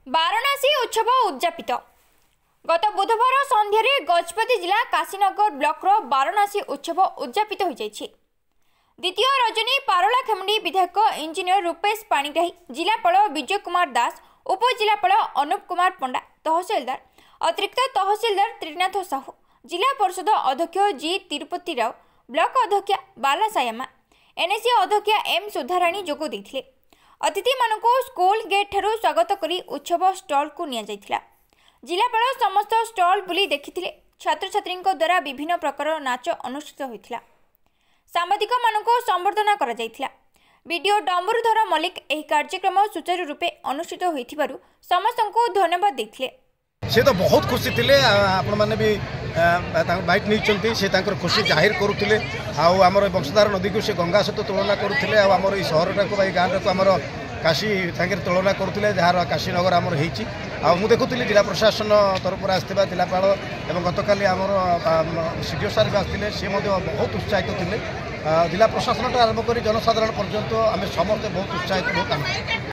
वाराणसी उत्सव उद्यापित गत बुधवार संध्यारे गजपति जिला काशीनगर ब्लॉक वाराणसी उत्सव उद्यापित हो जाइछि। द्वितीय रजनी पारलाखेमुंडी विधायक इंजीनियर रूपेश पाणिग्राही, जिलापाल विजय कुमार दास, उपजिलापाल अनुप कुमार पंडा, तहसीलदार अतिरिक्त तहसीलदार त्रिनाथ साहू, जिला परिषद अध्यक्ष जी तिरुपति राव, ब्लॉक अध्यक्षा बाला सायमा, एनएसी अध्यक्षा एम सुधाराणी जोग देथिले। अतिथि मानक स्कूल गेट ठारू स्वागत करी उत्सव स्टॉल को निया जाइथिला। जिलापाल समस्त स्टॉल बुली देखिथिले। छात्र छात्री द्वारा विभिन्न प्रकार नाच अनुष्ठित होइथिला। सांबादिक मानक संबर्धना करा जाइथिला। वीडियो डम्बरुधर मल्लिक एही कार्यक्रम सुचारू रूपे अनुष्ठित होइथिबारु समस्तंको धन्यवाद देथिले। से तो बहुत खुशी थिले। आपण माने भी बाइट नहीं से खुशी जाहिर करुले। आमर वंशधार नदी को से गंगा सहित तुलना करुले। आमर ये सहरटा को गाँव को आमर काशी सागर तुलना करुले, जार काशीनगर आमर होती। मु देखुली जिला प्रशासन तरफ आसवा जिलापाल और गतकाली आमर सीडीओ सार भी आसते सी बहुत उत्साहित थे। जिला प्रशासन आरंभ कर जनसाधारण पर्यंत आम समस्ते बहुत उत्साहित बहुत